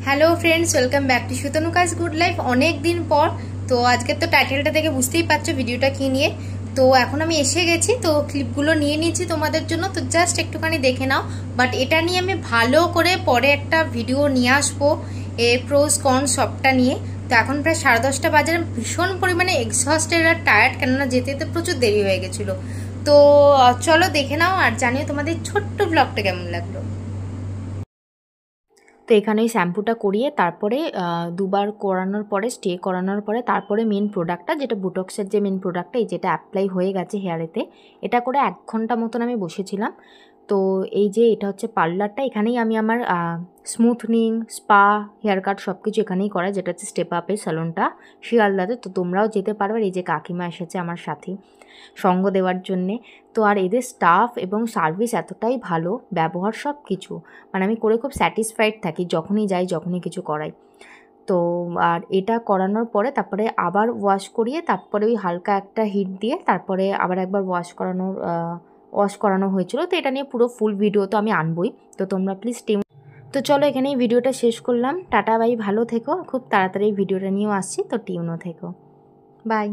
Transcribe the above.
Hello friends, welcome back to Sutanuka's good life. অনেক দিন পর। তো আজকে তো টাইটেলটা থেকে বুঝতেই পারছো ভিডিওটা কি নিয়ে। তো এখন আমি এসে গেছি, তো ক্লিপগুলো নিয়ে নিয়েছি তোমাদের জন্য, তো জাস্ট একটুখানি দেখে নাও। বাট এটা নিয়ে আমি ভালো করে পরে একটা ভিডিও নিয়ে আসবো, প্রোস কনস সবটা নিয়ে। তো এখন প্রায় 10:30 বাজে, ভীষণ পরিমাণে এক্সহস্টেড আর টায়ার্ড, কেননা যেতে যেতে প্রচুর দেরি হয়ে গেছিলো। তো চলো দেখে নাও আর জানিও তোমাদের ছোট্ট ব্লগটা কেমন লাগলো। তো এখানে ওই শ্যাম্পুটা করিয়ে তারপরে দুবার করানোর পরে স্টে করানোর পরে তারপরে মেন প্রোডাক্টটা, যেটা বুটক্সের যে মেন প্রোডাক্টটা, এই যেটা অ্যাপ্লাই হয়ে গেছে হেয়ারেতে, এটা করে 1 ঘন্টা মতন আমি বসেছিলাম। তো এই যে এটা হচ্ছে পার্লারটা, এখানেই আমি আমার স্মুথনিং, স্পা, হেয়ার কাট সব কিছু এখানেই করা, যেটা হচ্ছে স্টেপ আপের স্যালনটা শিয়ালদাতে। তো তোমরাও যেতে পারবে। এই যে কাকিমা এসেছে আমার সাথে সঙ্গ দেওয়ার জন্যে। তো আর এদের স্টাফ এবং সার্ভিস এতটাই ভালো, ব্যবহার সব কিছু, মানে আমি করে খুব স্যাটিসফাইড থাকি যখনই যাই, যখনই কিছু করাই। তো আর এটা করানোর পরে তারপরে আবার ওয়াশ করিয়ে তারপরে ওই হালকা একটা হিট দিয়ে তারপরে আবার একবার ওয়াশ করানো হয়েছিল। তো এটা নিয়ে পুরো ফুল ভিডিও তো আমি আনবই, তো তোমরা প্লিজ তো চলো এখানেই ভিডিওটা শেষ করলাম। টাটা বাই, ভালো থেকো। খুব তাড়াতাড়ি ভিডিওটা নিয়েও আসছি, তো টিউনও থেকো। বাই।